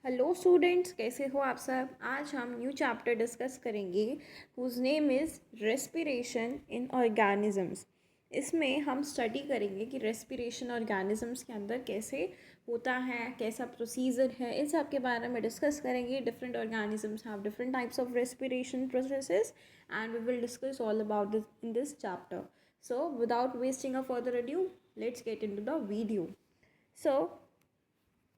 Hello students, कैसे हो आप सब। आज हम न्यू चैप्टर डिस्कस करेंगे whose name is respiration in organisms. इसमें हम स्टडी करेंगे कि रेस्पिरेशन ऑर्गेनिजम्स के अंदर कैसे होता है, कैसा प्रोसीजर है, इन सब के बारे में डिस्कस करेंगे। Different organisms have different types of respiration processes and we will discuss all about this in this chapter. So without wasting a further adieu, let's get into the video. So,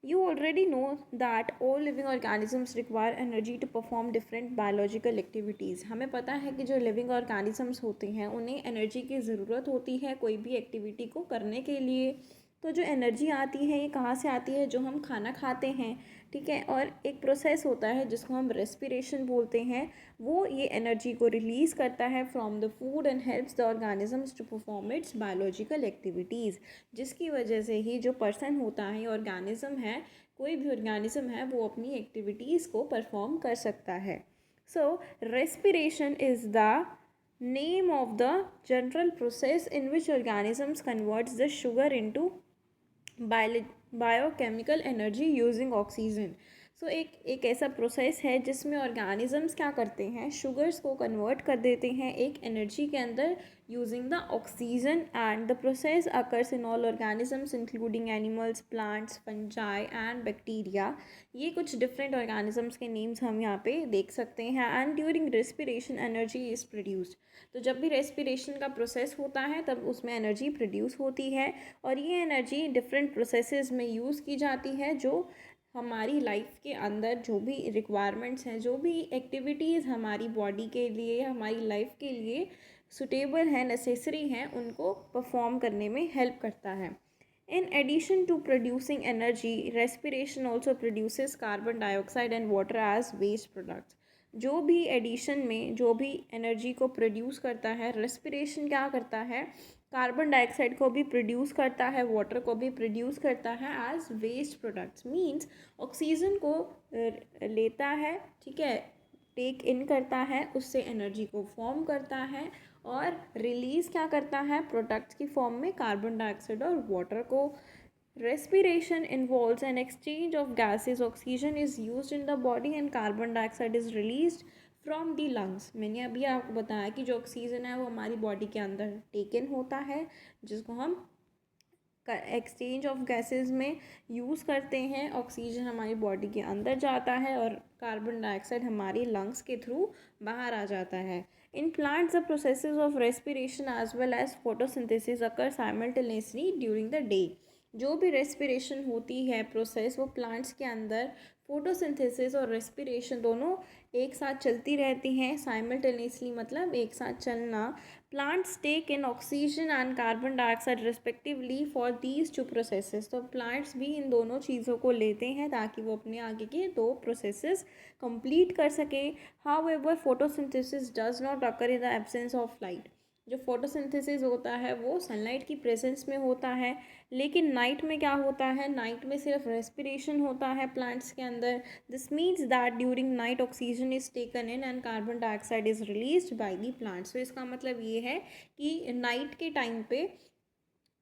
you already know that all living organisms require energy to perform different biological activities. हमें पता है कि जो living organisms होते हैं उन्हें energy की ज़रूरत होती है कोई भी activity को करने के लिए। तो जो एनर्जी आती है ये कहाँ से आती है? जो हम खाना खाते हैं, ठीक है। और एक प्रोसेस होता है जिसको हम रेस्पिरेशन बोलते हैं, वो ये एनर्जी को रिलीज़ करता है from the food and helps the organisms to perform its biological activities. जिसकी वजह से ही जो पर्सन होता है, ऑर्गेनिज्म है, कोई भी ऑर्गेनिज्म है, वो अपनी एक्टिविटीज़ को परफॉर्म कर सकता है। So respiration is the name of the general process in which organisms converts the sugar into biochemical energy using oxygen. So एक ऐसा प्रोसेस है जिसमें ऑर्गेनिजम्स क्या करते हैं, शुगर्स को कन्वर्ट कर देते हैं एक एनर्जी के अंदर using the oxygen. And the process occurs in all organisms including animals, plants, fungi and bacteria. ये कुछ डिफरेंट ऑर्गेनिजम्स के नेम्स हम यहाँ पे देख सकते हैं। And during respiration energy is produced. तो जब भी रेस्पिरेशन का प्रोसेस होता है तब उसमें एनर्जी प्रोड्यूस होती है और ये एनर्जी डिफरेंट प्रोसेसेस में यूज़ की जाती है जो हमारी लाइफ के अंदर जो भी रिक्वायरमेंट्स हैं, जो भी एक्टिविटीज़ हमारी बॉडी के लिए, हमारी लाइफ के लिए सुटेबल है, नेसेसरी हैं, उनको परफॉर्म करने में हेल्प करता है। In addition to producing energy, respiration also produces carbon dioxide and water as waste products. जो भी एडिशन में जो भी एनर्जी को प्रोड्यूस करता है, रेस्पिरेशन क्या करता है, कार्बन डाइऑक्साइड को भी प्रोड्यूस करता है, वाटर को भी प्रोड्यूस करता है as waste products. Means oxygen को लेता है, ठीक है, टेक इन करता है, उससे एनर्जी को फॉर्म करता है और रिलीज़ क्या करता है, प्रोडक्ट्स की फॉर्म में कार्बन डाइऑक्साइड और वाटर को। Respiration involves an exchange of gases. Oxygen is used in the body and carbon dioxide is released from the lungs. मैंने अभी आपको बताया कि जो ऑक्सीजन है वो हमारी बॉडी के अंदर टेकन होता है, जिसको हम एक्सचेंज ऑफ गैसेस में यूज़ करते हैं। ऑक्सीजन हमारी बॉडी के अंदर जाता है और कार्बन डाइऑक्साइड हमारी लंग्स के थ्रू बाहर आ जाता है। In plants the processes of respiration as well as photosynthesis occur simultaneously during the day. जो भी रेस्पिरेशन होती है प्रोसेस, वो प्लांट्स के अंदर फोटोसिंथेसिस और रेस्पिरेशन दोनों एक साथ चलती रहती हैं। साइमल्टेनियसली मतलब एक साथ चलना। Plants take in oxygen and carbon dioxide respectively for these two processes. तो प्लांट्स भी इन दोनों चीज़ों को लेते हैं ताकि वो अपने आगे के दो प्रोसेसेस कंप्लीट कर सकें। However photosynthesis does not occur in the absence of light. जो फोटोसिंथेसिस होता है वो सनलाइट की प्रेजेंस में होता है, लेकिन नाइट में क्या होता है, नाइट में सिर्फ रेस्पिरेशन होता है प्लांट्स के अंदर। This means that during night oxygen is taken in and carbon dioxide is released by the plants. तो इसका मतलब ये है कि नाइट के टाइम पे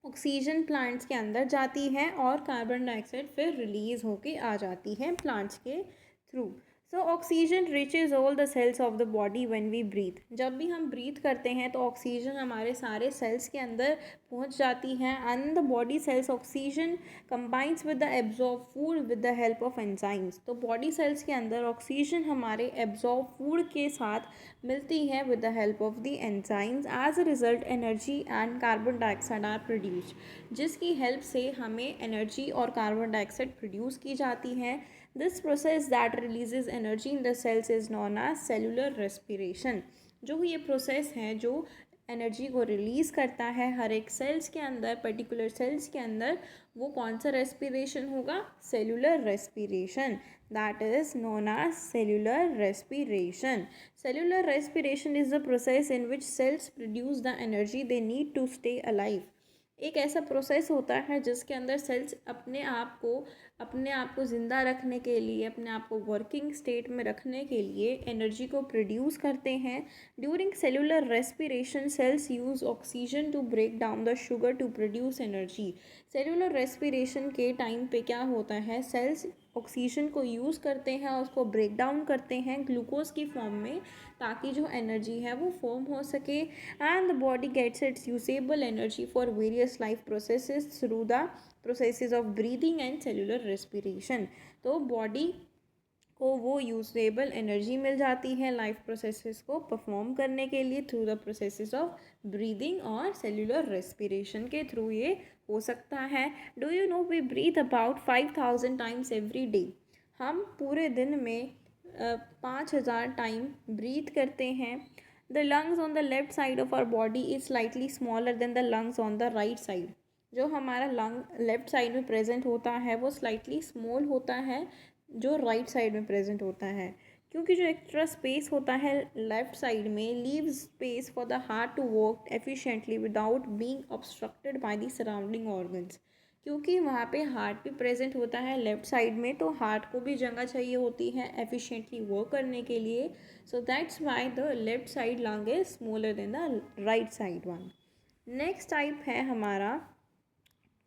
ऑक्सीजन प्लांट्स के अंदर जाती है और कार्बन डाइऑक्साइड फिर रिलीज़ होके आ जाती है प्लांट्स के through. So oxygen reaches all the cells of the body when we breathe. जब भी हम ब्रीथ करते हैं तो ऑक्सीजन हमारे सारे सेल्स के अंदर पहुंच जाती है। And the body cells oxygen combines with the absorb food with the help of enzymes. तो बॉडी सेल्स के अंदर ऑक्सीजन हमारे एब्जॉर्ब फूड के साथ मिलती है with the help of the enzymes. As a result energy and carbon dioxide are produced, जिसकी help से हमें एनर्जी और कार्बन डाइऑक्साइड प्रोड्यूस की जाती है। This process that releases energy in the cells is known as cellular respiration. जो ये process है जो एनर्जी को रिलीज़ करता है हर एक सेल्स के अंदर, पर्टिकुलर सेल्स के अंदर, वो कौन सा रेस्पिरेशन होगा, cellular respiration. That is known as cellular respiration. Cellular respiration is the process in which cells produce the energy they need to stay alive. एक ऐसा प्रोसेस होता है जिसके अंदर सेल्स अपने आप को ज़िंदा रखने के लिए, अपने आप को वर्किंग स्टेट में रखने के लिए एनर्जी को प्रोड्यूस करते हैं। During cellular respiration cells use oxygen to break down the sugar to produce energy. Cellular respiration के टाइम पे क्या होता है, सेल्स ऑक्सीजन को यूज़ करते हैं और उसको ब्रेक डाउन करते हैं ग्लूकोज की फॉर्म में, ताकि जो एनर्जी है वो फॉर्म हो सके। And the body gets its usable energy for various life processes through the processes of breathing and cellular respiration. तो बॉडी को वो यूजेबल एनर्जी मिल जाती है लाइफ प्रोसेसेस को परफॉर्म करने के लिए through the processes of breathing और सेल्यूलर रेस्पिरेशन के थ्रू ये हो सकता है। Do you know we breathe about 5,000 times every day. हम पूरे दिन में 5,000 टाइम ब्रीथ करते हैं। The lungs on the left side of our body is slightly smaller than the lungs on the right side. जो हमारा लंग लेफ्ट साइड में present होता है वो स्लाइटली स्मॉल होता है जो राइट साइड में प्रेजेंट होता है, क्योंकि जो एक्स्ट्रा स्पेस होता है लेफ्ट साइड में leave space for the heart to work efficiently without being obstructed by the surrounding organs. क्योंकि वहाँ पे हार्ट भी प्रेजेंट होता है लेफ्ट साइड में, तो हार्ट को भी जगह चाहिए होती है एफिशिएंटली वर्क करने के लिए। So that's why the left side lung is smaller than the right side one. Next type है हमारा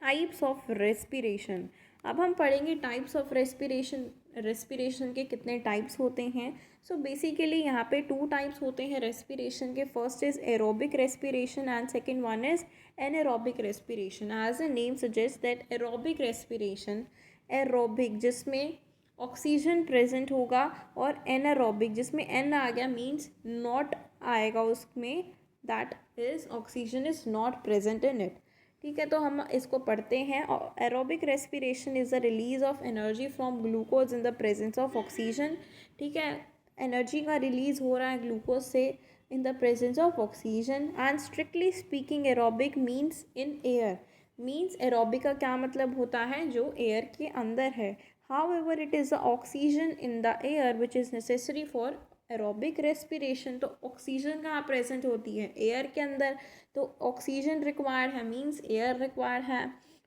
टाइप्स ऑफ रेस्पिरेशन। अब हम पढ़ेंगे टाइप्स ऑफ रेस्पिरेशन के कितने टाइप्स होते हैं। सो बेसिकली यहाँ पे 2 टाइप्स होते हैं रेस्पिरेशन के। First is aerobic respiration and second one is anaerobic respiration. As a name suggest that aerobic respiration, aerobic जिसमें ऑक्सीजन प्रेजेंट होगा, और एनारोबिक जिसमें एन आ गया मीन्स नॉट आएगा उसमें, that is oxygen is not present in it. ठीक है, तो हम इसको पढ़ते हैं। Aerobic respiration is the release of energy from glucose in the presence of oxygen. ठीक है, एनर्जी का रिलीज हो रहा है ग्लूकोज से इन the presence of oxygen. And strictly speaking aerobic means in air. Means aerobic का क्या मतलब होता है, जो एयर के अंदर है। However it is the oxygen in the air which is necessary for aerobic respiration. तो ऑक्सीजन कहाँ प्रेजेंट होती है, एयर के अंदर। तो ऑक्सीजन रिक्वायर्ड है मीन्स एयर रिक्वायर्ड है,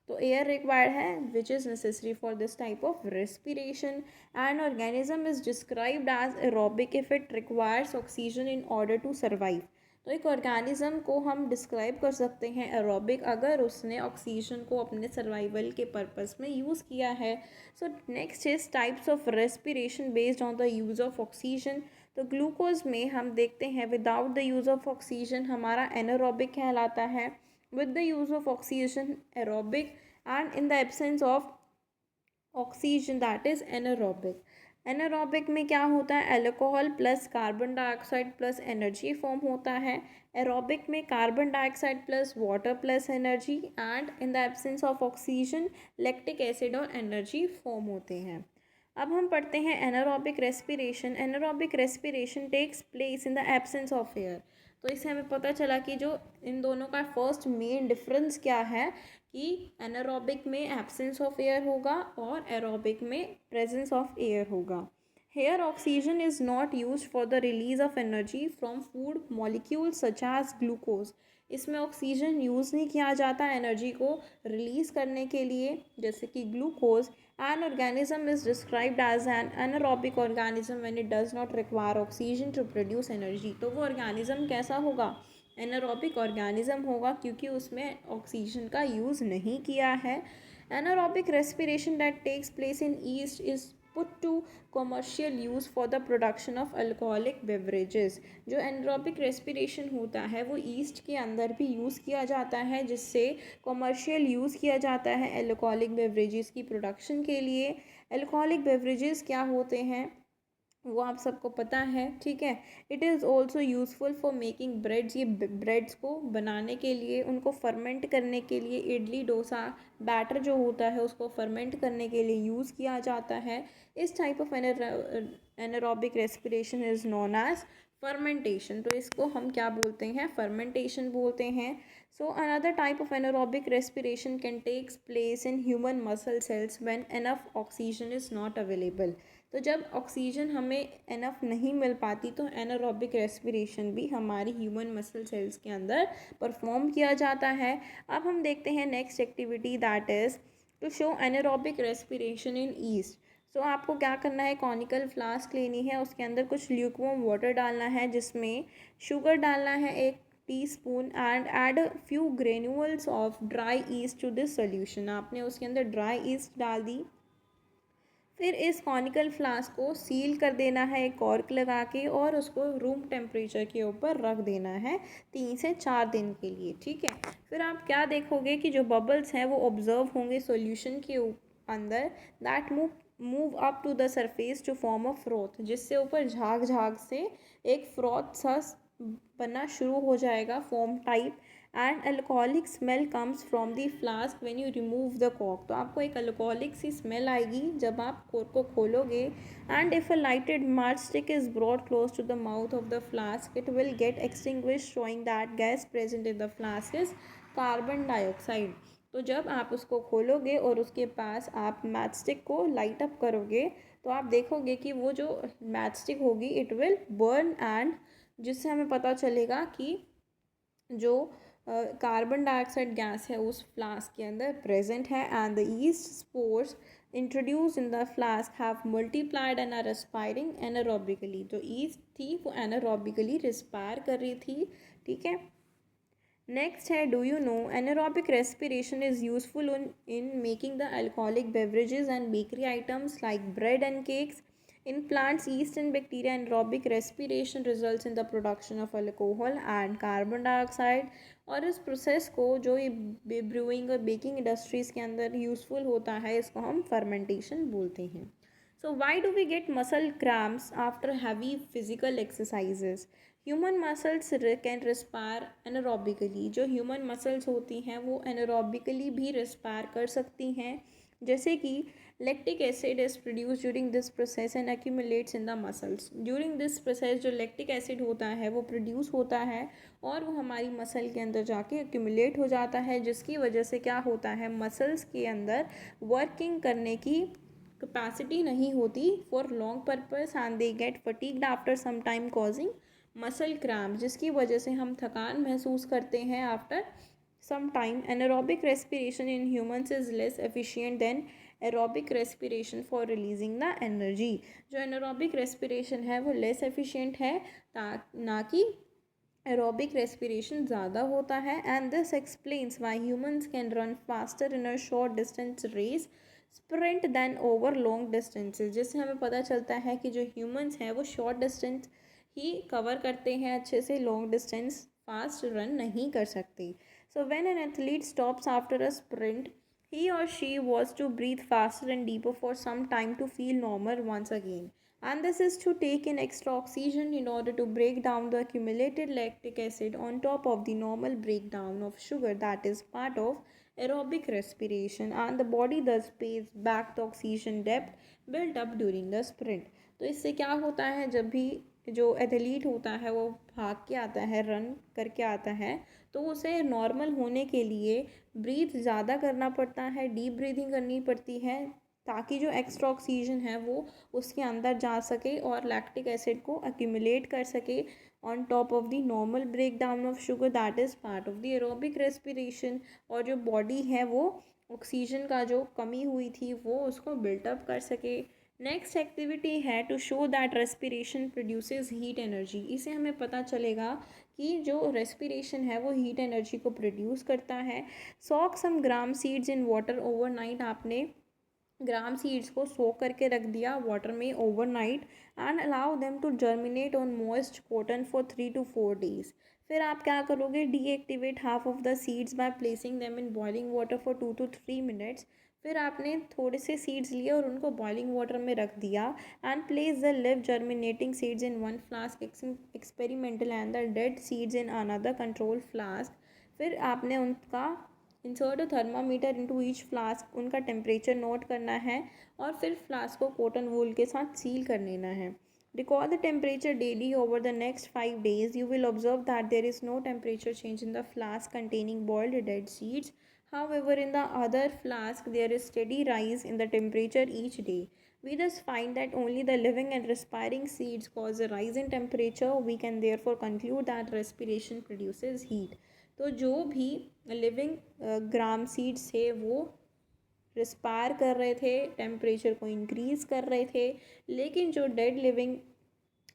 तो एयर रिक्वायर्ड है which is necessary for this type of respiration. And organism is described as aerobic if it requires oxygen in order to survive. तो एक ऑर्गेनिज्म को हम डिस्क्राइब कर सकते हैं एरोबिक अगर उसने ऑक्सीजन को अपने सर्वाइवल के पर्पस में यूज़ किया है। So next is types of respiration based on the use of oxygen. तो ग्लूकोज में हम देखते हैं without the use of oxygen हमारा एनारोबिक कहलाता है, with the use of oxygen aerobic, and in the absence of oxygen that is anaerobic. Anaerobic में क्या होता है, alcohol plus carbon dioxide plus energy form होता है। एरोबिक में carbon dioxide plus water plus energy, and in the absence of oxygen lactic acid और energy form होते हैं। अब हम पढ़ते हैं anaerobic respiration. Anaerobic respiration takes place in the absence of air. तो इससे हमें पता चला कि जो इन दोनों का फर्स्ट मेन डिफरेंस क्या है, कि एनारोबिक में एब्सेंस ऑफ एयर होगा और एरोबिक में प्रेजेंस ऑफ एयर होगा। Here oxygen is not use for the release of energy from food molecules such as glucose. इसमें ऑक्सीजन यूज़ नहीं किया जाता एनर्जी को रिलीज़ करने के लिए, जैसे कि glucose. An organism is described as an anaerobic organism when it does not require oxygen to produce energy। तो वो organism कैसा होगा, anaerobic organism होगा, क्योंकि उसमें ऑक्सीजन का यूज़ नहीं किया है। Anaerobic respiration that takes place in yeast is put to commercial use for the production of alcoholic beverages। जो एनारोबिक रेस्पिरेशन होता है वो ईस्ट के अंदर भी यूज़ किया जाता है, जिससे कमर्शियल यूज़ किया जाता है एल्कोहलिक बेवरेजेस की प्रोडक्शन के लिए। एल्कोहलिक बेवरेजेस क्या होते हैं वो आप सबको पता है, ठीक है। It is also useful for making breads. ये ब्रेड्स को बनाने के लिए, उनको फर्मेंट करने के लिए, इडली डोसा बैटर जो होता है उसको फर्मेंट करने के लिए यूज़ किया जाता है। इस type of anaerobic respiration is known as fermentation. तो इसको हम क्या बोलते हैं, फर्मेंटेशन बोलते हैं। So another type of anaerobic respiration can takes place in human muscle cells when enough oxygen is not available. तो जब ऑक्सीजन हमें एनफ नहीं मिल पाती तो एनारोबिक रेस्पिरेशन भी हमारी ह्यूमन मसल सेल्स के अंदर परफॉर्म किया जाता है। अब हम देखते हैं next activity that is to show anaerobic respiration in yeast. So आपको क्या करना है, कॉनिकल फ्लास्क लेनी है, उसके अंदर कुछ ल्यूकवार्म वाटर डालना है, जिसमें शुगर डालना है 1 teaspoon, and add few granules of dry yeast to this solution. आपने उसके अंदर ड्राई ईस्ट डाल दी, फिर इस कॉनिकल फ्लास्क को सील कर देना है एक कॉर्क लगा के और उसको रूम टेम्परेचर के ऊपर रख देना है 3 से 4 दिन के लिए, ठीक है। फिर आप क्या देखोगे कि जो बबल्स हैं वो ऑब्जर्व होंगे सॉल्यूशन के अंदर, that move up to the surface to form a froth, जिससे ऊपर झाग झाग से एक फ्रॉथ सा बनना शुरू हो जाएगा, foam type. And alcoholic smell comes from the flask when you remove the cork, तो आपको एक अल्कोहलिक सी स्मेल आएगी जब आप कॉर्क को खोलोगे। And if a lighted match stick is brought close to the mouth of the flask, it will get extinguish, showing that gas present in the flask is carbon dioxide. तो जब आप उसको खोलोगे और उसके पास आप मैच स्टिक को लाइट अप करोगे, तो आप देखोगे कि वो जो मैच स्टिक होगी इट विल बर्न, एंड जिससे हमें पता चलेगा कि जो कार्बन डाइऑक्साइड गैस है उस फ्लास्क के अंदर प्रेजेंट है। And the yeast spores introduce in the flask have multiplied and are respiring anaerobically, तो ईस्ट थी वो एनारोबिकली रिस्पायर कर रही थी, ठीक है। नेक्स्ट है, do you no anaerobic respiration is useful in making the alcoholic beverages and bakery items like bread and cakes. In plants, yeast and bacteria anaerobic respiration results in the production of alcohol and carbon dioxide। और इस process को जो ये brewing और baking industries के अंदर useful होता है, इसको हम फर्मेंटेशन बोलते हैं। So why do we get muscle cramps after heavy physical exercises? Human muscles can respire anaerobically, जो ह्यूमन मसल्स होती हैं वो एनारोबिकली भी रिस्पायर कर सकती हैं, जैसे कि lactic acid is produce during this process and accumulates in the muscles. During this process जो लैक्टिक एसिड होता है वो प्रोड्यूस होता है और वो हमारी मसल के अंदर जाके एक्यूमुलेट हो जाता है, जिसकी वजह से क्या होता है, मसल्स के अंदर वर्किंग करने की कैपेसिटी नहीं होती for long purpose, and they get fatigued after some time causing muscle cramp, जिसकी वजह से हम थकान महसूस करते हैं after some time. Anaerobic respiration in humans is less efficient than aerobic respiration for releasing the energy. जो एनारोबिक रेस्पिरेशन है वो लेस एफिशिएंट है, ना कि एरोबिक रेस्पिरेशन ज़्यादा होता है। And this explains why humans can run faster in a short distance race sprint than over long distances, जिससे हमें पता चलता है कि जो ह्यूमंस हैं वो शॉर्ट डिस्टेंस ही कवर करते हैं अच्छे से, लॉन्ग डिस्टेंस फास्ट रन नहीं कर सकते। So when an athlete stops after a sprint, he or she was to breathe faster and deeper for some time to feel normal once again, and this is to take in extra oxygen in order to break down the accumulated lactic acid on top of the normal breakdown of sugar that is part of aerobic respiration, and the body thus pays back the oxygen debt built up during the sprint। तो इससे क्या होता है, जब भी जो athlete होता है वो भाग के आता है, रन करके आता है, तो उसे नॉर्मल होने के लिए ब्रीथ ज़्यादा करना पड़ता है, डीप ब्रीदिंग करनी पड़ती है, ताकि जो एक्स्ट्रा ऑक्सीजन है वो उसके अंदर जा सके और लैक्टिक एसिड को एक्यूमुलेट कर सके on top of the normal break down of sugar that is part of the aerobic respiration. और जो बॉडी है वो ऑक्सीजन का जो कमी हुई थी वो उसको बिल्टअप कर सके। नेक्स्ट एक्टिविटी है to show that respiration produces heat energy. इसे हमें पता चलेगा कि जो रेस्पिरेशन है वो हीट एनर्जी को प्रोड्यूस करता है। Soak some gram seeds in water overnight, आपने ग्राम सीड्स को सोक करके रख दिया वाटर में overnight, and allow them to germinate on moist cotton for 3 to 4 days। फिर आप क्या करोगे, deactivate half of the seeds by placing them in boiling water for 2 to 3 minutes। फिर आपने थोड़े से सीड्स लिए और उनको बॉइलिंग वाटर में रख दिया, and place the live germinating seeds in one flask experimental and the dead seeds in another control flask. फिर आपने उनका insert a thermometer into each flask, उनका टेम्परेचर नोट करना है और फिर फ्लास्क को कॉटन वूल के साथ सील कर लेना है। Record the temperature daily over the next 5 days. You will observe that there is no temperature change in the flask containing boiled dead seeds. However, in the other flask, there is steady rise in the temperature each day. We thus find that only the living and respiring seeds cause a rise in temperature. We can therefore conclude that respiration produces heat. तो जो भी living ग्राम seeds थे वो respire कर रहे थे, temperature को increase कर रहे थे, लेकिन जो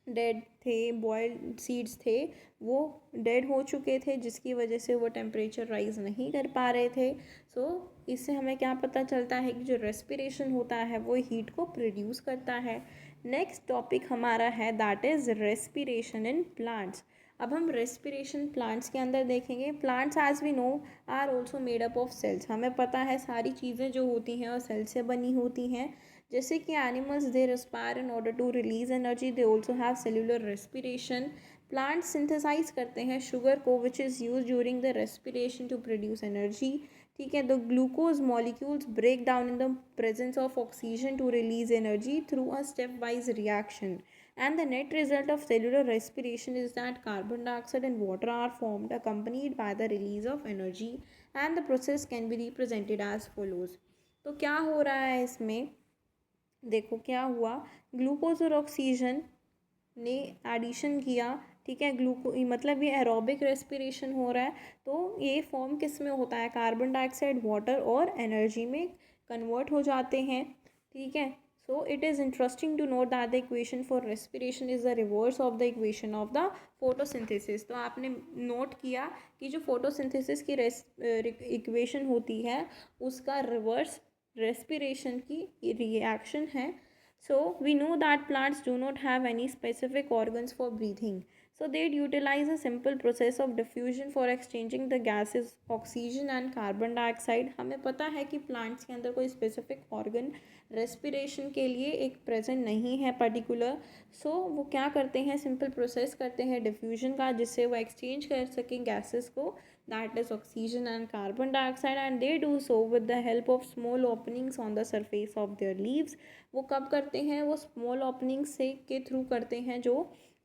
डेड थे, बॉयल्ड सीड्स थे, वो डेड हो चुके थे, जिसकी वजह से वो टेम्परेचर राइज नहीं कर पा रहे थे। सो इससे हमें क्या पता चलता है कि जो रेस्पिरेशन होता है वो हीट को प्रोड्यूस करता है। नेक्स्ट टॉपिक हमारा है that is respiration in plants. अब हम रेस्पिरेशन प्लांट्स के अंदर देखेंगे। Plants as we know are also made up of cells. हमें पता है सारी चीज़ें जो होती हैं वो सेल से बनी होती हैं। जैसे कि animals they respire in order to release energy, they also have cellular respiration. Plants synthesize करते हैं शुगर को which is use during the respiration to produce energy. ठीक है, the glucose molecules break down in the presence of oxygen to release energy through a step wise reaction, and the net result of cellular respiration is that carbon dioxide and water are formed accompanied by the release of energy, and the process can be represented as follows। तो क्या हो रहा है इसमें, देखो क्या हुआ, glucose और ऑक्सीजन ने एडिशन किया। ठीक है, ग्लूको मतलब ये एरोबिक रेस्पिरेशन हो रहा है। तो ये फॉर्म किस में होता है, कार्बन डाइऑक्साइड, वाटर और एनर्जी में कन्वर्ट हो जाते हैं। ठीक है, so it is interesting to note that the equation for respiration is the reverse of the equation of the photosynthesis. तो आपने नोट किया कि जो फोटोसिंथेसिस की इक्वेशन होती है उसका रिवर्स रेस्पिरेशन की रिएक्शन है। So we know that plants do not have any specific organs for breathing. So they utilize a simple process of diffusion for exchanging the gases oxygen and carbon dioxide। हमें पता है कि plants के अंदर कोई specific organ respiration के लिए एक present नहीं है particular। So वो क्या करते हैं, simple process करते हैं diffusion का, जिससे वो exchange कर सकें gases को, that is oxygen and carbon dioxide, and they do so with the help of small openings on the surface of their leaves। वो कब करते हैं, वो स्मॉल ओपनिंग से के थ्रू करते हैं। जो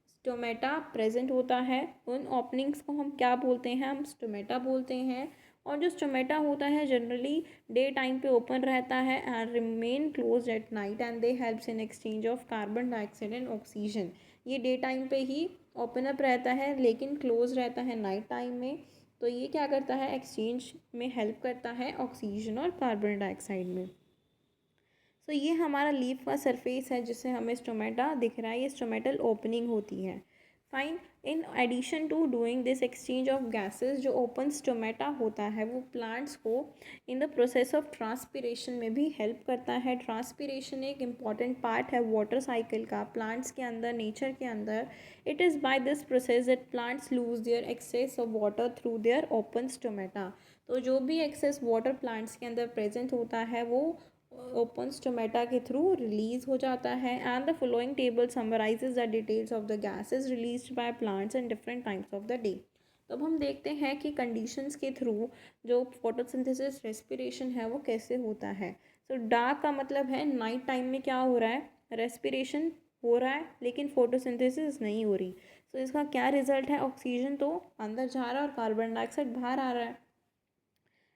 स्टोमेटा प्रेजेंट होता है उन ओपनिंग्स को हम क्या बोलते हैं, हम स्टोमेटा बोलते हैं। और जो स्टोमेटा होता है जनरली डे टाइम पे ओपन रहता है and remain close at night, and they helps in exchange of carbon dioxide and oxygen. ये डे टाइम पे ही ओपन अप रहता है लेकिन क्लोज रहता है नाइट टाइम में। तो ये क्या करता है, एक्सचेंज में हेल्प करता है ऑक्सीजन और कार्बन डाइऑक्साइड में। तो ये हमारा लीफ का सरफेस है जिससे हमें स्टोमेटा दिख रहा है, ये स्टोमेटल ओपनिंग होती है। Fine, in addition to doing this exchange of gases, जो ओपन स्टोमेटा होता है वो प्लांट्स को in the process of transpiration में भी हेल्प करता है। ट्रांसपिरेशन एक इम्पॉर्टेंट पार्ट है वाटर साइकिल का प्लांट्स के अंदर, नेचर के अंदर। It is by this process that plants lose their excess of water through their open stomata. तो जो भी एक्सेस वाटर प्लांट्स के अंदर प्रेजेंट होता है वो ओपन स्टोमेटा के थ्रू रिलीज हो जाता है। And the following table summarises the details of the gases released by plants in different times of the day. तो अब हम देखते हैं कि कंडीशंस के थ्रू जो फोटोसिंथेसिस रेस्पिरेशन है वो कैसे होता है। सो डार्क का मतलब है नाइट टाइम में क्या हो रहा है, रेस्पिरेशन हो रहा है लेकिन फोटोसिंथेसिस नहीं हो रही। सो इसका क्या रिजल्ट है, ऑक्सीजन तो अंदर जा रहा है और कार्बन डाइऑक्साइड बाहर आ रहा है।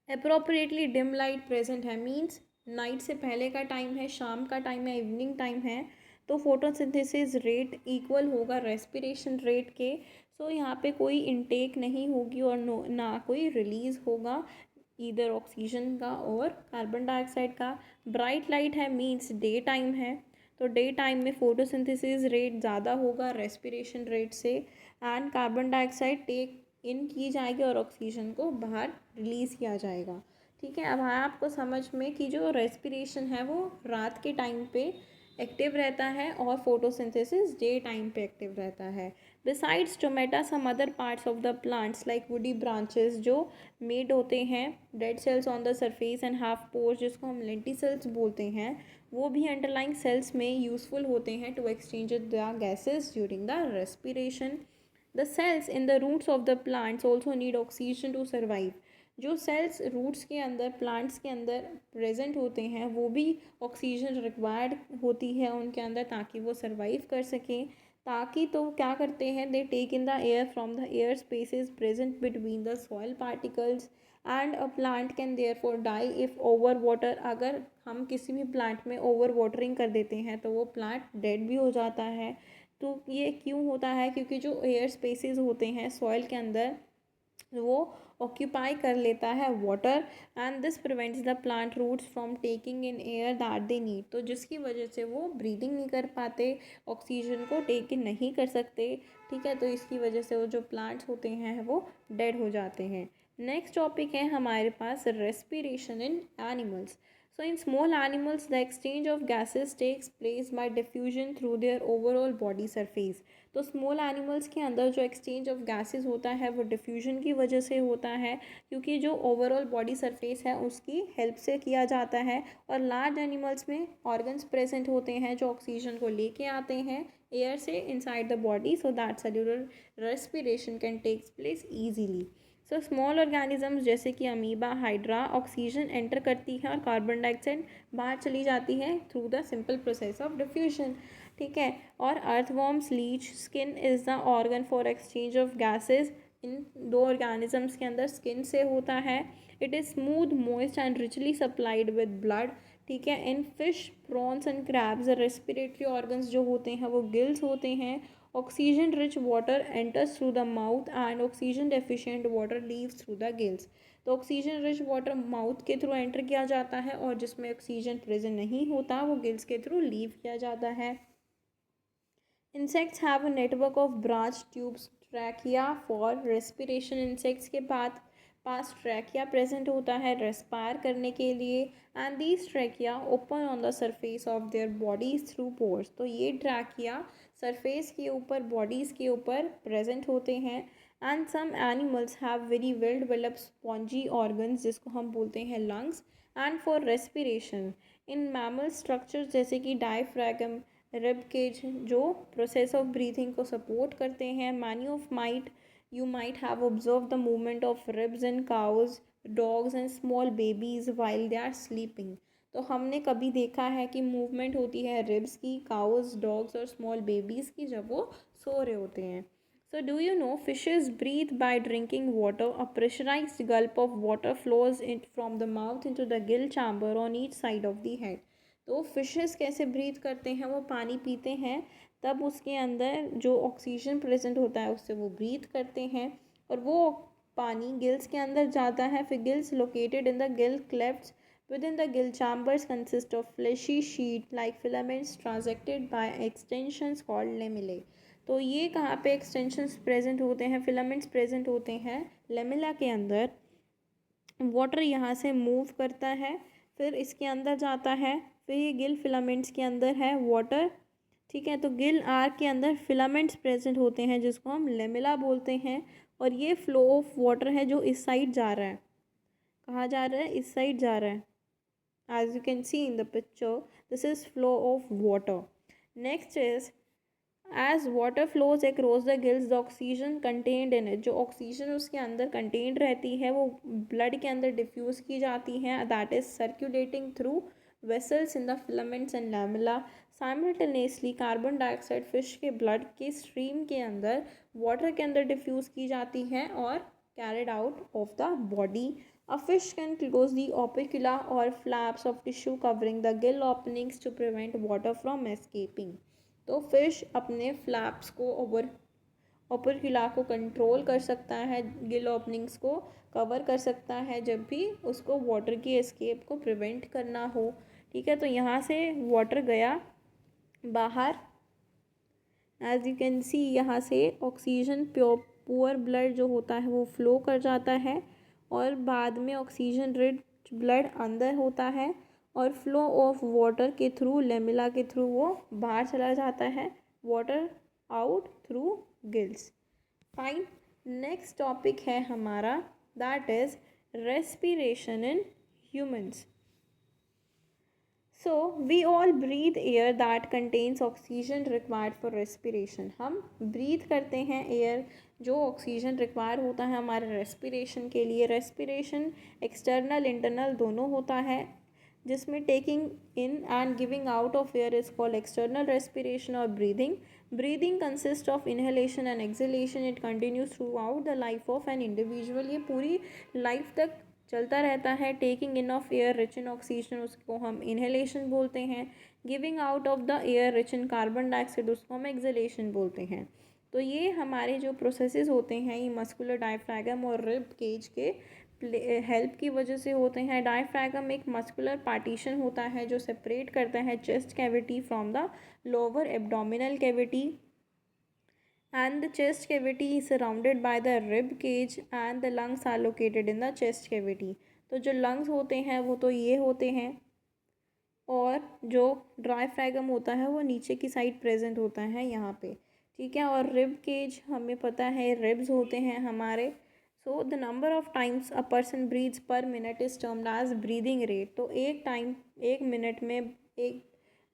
अप्रोप्रिएटली डिम लाइट प्रेजेंट है, मीन्स नाइट से पहले का टाइम है, शाम का टाइम है, इवनिंग टाइम है, तो फोटोसिंथेसिस रेट इक्वल होगा रेस्पिरेशन रेट के। सो यहाँ पे कोई इनटेक नहीं होगी और ना कोई रिलीज़ होगा इधर ऑक्सीजन का और कार्बन डाइऑक्साइड का। ब्राइट लाइट है मीन्स डे टाइम है, तो डे टाइम में फोटोसिंथेसिस रेट ज़्यादा होगा रेस्पिरेशन रेट से, एंड कार्बन डाइऑक्साइड टेक इन की जाएगी और ऑक्सीजन को बाहर रिलीज़ किया जाएगा। ठीक है, अब आया आपको समझ में कि जो रेस्पिरेशन है वो रात के टाइम पे एक्टिव रहता है और फोटोसिंथेसिस डे टाइम पे एक्टिव रहता है। Besides stomata some other parts of the plants like woody branches जो मेड होते हैं dead cells on the surface and half pores जिसको हम लेंटिसेल्स बोलते हैं, वो भी अंडरलाइंग सेल्स में यूजफुल होते हैं to exchange the gases during the respiration. The cells in the roots of the plants also need oxygen to survive। जो सेल्स रूट्स के अंदर प्लांट्स के अंदर प्रेजेंट होते हैं वो भी ऑक्सीजन रिक्वायर्ड होती है उनके अंदर ताकि वो सर्वाइव कर सकें। ताकि तो क्या करते हैं, they take in the air from the air spaces present between the soil particles, and a plant can therefore die if over water. अगर हम किसी भी प्लांट में ओवर वाटरिंग कर देते हैं तो वो प्लांट डेड भी हो जाता है। तो ये क्यों होता है, क्योंकि जो एयर स्पेसेस होते हैं सॉइल के अंदर वो ऑक्यूपाई कर लेता है water, and this prevents the plant roots from taking in air that they need. तो जिसकी वजह से वो ब्रीदिंग नहीं कर पाते, ऑक्सीजन को टेक इन नहीं कर सकते। ठीक है, तो इसकी वजह से वो जो प्लांट्स होते हैं वो डेड हो जाते हैं। नेक्स्ट टॉपिक है हमारे पास respiration in animals. So in small animals the exchange of gases takes place by diffusion through their overall body surface. तो स्मॉल एनिमल्स के अंदर जो एक्सचेंज ऑफ गैसेस होता है वो डिफ्यूजन की वजह से होता है, क्योंकि जो ओवरऑल बॉडी सरफेस है उसकी हेल्प से किया जाता है. और लार्ज एनिमल्स में ऑर्गन्स प्रेजेंट होते हैं जो ऑक्सीजन को लेके आते हैं एयर से inside the body, so that cellular respiration can takes place easily. So small organisms जैसे कि अमीबा, हाइड्रा ऑक्सीजन एंटर करती है और कार्बन डाइऑक्साइड बाहर चली जाती है through the simple process of diffusion. ठीक है. और earthworms, leech, skin is the organ for exchange of gases. इन दो ऑर्गेनिजम्स के अंदर स्किन से होता है. It is smooth, moist and richly supplied with blood. ठीक है. In fish, prawns and crabs respiratory organs जो होते हैं वो गिल्स होते हैं. Oxygen rich water enters through the mouth and oxygen deficient water leaves through the gills. तो oxygen rich water mouth के थ्रू एंटर किया जाता है और जिसमें ऑक्सीजन प्रेजेंट नहीं होता वो गिल्स के थ्रू लीव किया जाता है. Insects have a network of branch tubes trachea for respiration. Insects के पास ट्रैकिया प्रेजेंट होता है रेस्पायर करने के लिए. And these trachea open on the surface of their bodies through pores. तो ये ट्रैकिया सरफेस के ऊपर, बॉडीज़ के ऊपर प्रेजेंट होते हैं. And some animals have very well developed spongy organs जिसको हम बोलते हैं lungs and for respiration. In mammal structures जैसे कि डायफ्रैगम, रिब केज जो प्रोसेस ऑफ ब्रीथिंग को सपोर्ट करते हैं. Many of might you might have observe the movement of ribs in cows, dogs and small babies while they are sleeping. तो हमने कभी देखा है कि मूवमेंट होती है रिब्स की, काउज, डॉग्स और स्मॉल बेबीज़ की जब वो सो रहे होते हैं. So do you know fishes breathe by drinking water. A pressurized gulp of water flows in from the mouth into the gill chamber on each side of the head. तो fishes कैसे breathe करते हैं, वो पानी पीते हैं तब उसके अंदर जो ऑक्सीजन प्रेजेंट होता है उससे वो ब्रीथ करते हैं और वो पानी गिल्स के अंदर जाता है. फिर gills located in the Gill क्लेफ्ट्स within the gill chambers consist of fleshy sheet like filaments transected by extensions called lamellae. तो ये कहाँ पे एक्सटेंशंस प्रेजेंट होते हैं, फिलामेंट्स प्रेजेंट होते हैं लेमिला के अंदर. वाटर यहाँ से मूव करता है, फिर इसके अंदर जाता है, फिर ये गिल फिलामेंट्स के अंदर है वाटर. ठीक है. तो गिल आर्क के अंदर फिलामेंट्स प्रेजेंट होते हैं जिसको हम लेमिला बोलते हैं. और ये फ्लो ऑफ वाटर है जो इस साइड जा रहा है. कहाँ जा रहा है? इस साइड जा रहा है. As you can see in the picture, this is flow of water. Next is, as water flows across the gills, the oxygen contained in it, जो ऑक्सीजन उसके अंदर कंटेन्ड रहती है वो ब्लड के अंदर डिफ्यूज़ की जाती है. That is circulating through vessels in the filaments and lamella. Simultaneously carbon dioxide fish के ब्लड के स्ट्रीम के अंदर वाटर के अंदर डिफ्यूज़ की जाती है और carried out of the body. A fish can close the opercula or flaps of tissue covering the gill openings to prevent water from escaping. तो फिश अपने फ्लैप्स को ओपरक्यूला को कंट्रोल कर सकता है, गिल ओपनिंग्स को कवर कर सकता है जब भी उसको वाटर की एस्केप को प्रिवेंट करना हो. ठीक है. तो यहाँ से वाटर गया बाहर. एज यू कैन सी यहाँ से ऑक्सीजन पुअर ब्लड जो होता है वो फ्लो कर जाता है और बाद में ऑक्सीजन रिच ब्लड अंदर होता है और फ्लो ऑफ वाटर के थ्रू, लेमिला के थ्रू वो बाहर चला जाता है. Water out through gills. Fine. Next topic है हमारा, that is respiration in humans. So we all breathe air that contains oxygen required for respiration. हम breathe करते हैं एयर जो ऑक्सीजन रिक्वायर होता है हमारे रेस्पिरेशन के लिए. रेस्पिरेशन एक्सटर्नल इंटरनल दोनों होता है, जिसमें taking in and giving out of air is called external respiration और breathing. Breathing consist of inhalation and exhalation. It continues throughout the life of an individual. ये पूरी life तक चलता रहता है. Taking in of air rich in oxygen उसको हम inhalation बोलते हैं. Giving out of the air rich in carbon dioxide उसको हम एक्सहेलेशन बोलते हैं. तो ये हमारे जो प्रोसेसेस होते हैं ये मस्कुलर डायफ्रैगम और रिब केज के हेल्प की वजह से होते हैं. डायफ्रैगम एक मस्कुलर पार्टीशन होता है जो सेपरेट करता है chest cavity from the lower abdominal cavity. and the chest cavity is surrounded by the rib cage and the lungs are located in the chest cavity. तो जो lungs होते हैं वो तो ये होते हैं, और जो डायफ्रागम होता है वो नीचे की साइड प्रेजेंट होता है यहाँ पे, ठीक है। और रिब केज हमें पता है रिब्स होते हैं हमारे। So the number of times a person breathes per minute is termed as breathing rate. तो एक मिनट में एक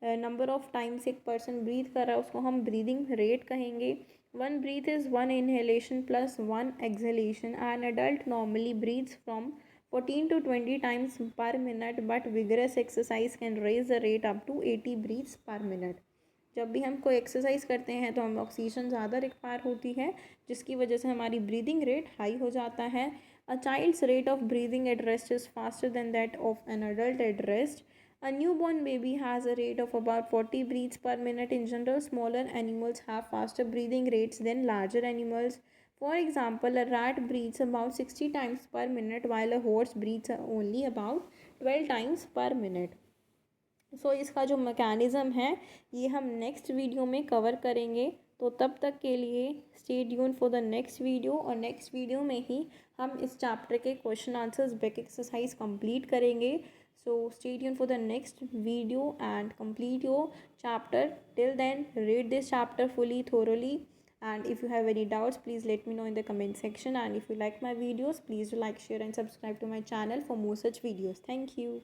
नंबर ऑफ टाइम्स एक पर्सन ब्रीथ कर रहा है उसको हम ब्रीदिंग रेट कहेंगे। One breath is one inhalation plus one exhalation. An adult normally breathes from 14 to 20 times per minute, but vigorous exercise can raise the rate up to 80 breaths per minute। जब भी हम कोई exercise करते हैं तो हमें oxygen ज़्यादा require होती है, जिसकी वजह से हमारी ब्रीदिंग रेट हाई हो जाता है। A child's rate of breathing at rest is faster than that of an adult at rest. A newborn baby has a rate of about 40 breaths per minute. In general, smaller animals have faster breathing rates than larger animals. For example, a rat breathes about 60 times per minute while a horse breathes only about 12 times per minute। सो इसका जो mechanism है ये हम next video में cover करेंगे। तो तब तक के लिए stay tune for the next video, और नेक्स्ट वीडियो में ही हम इस चैप्टर के question answers back exercise complete करेंगे। So stay tune for the next video and complete your chapter. Till then, read this chapter fully, thoroughly. And if you have any doubts, please let me know in the comment section. And if you like my videos, please do like, share, and subscribe to my channel for more such videos. Thank you.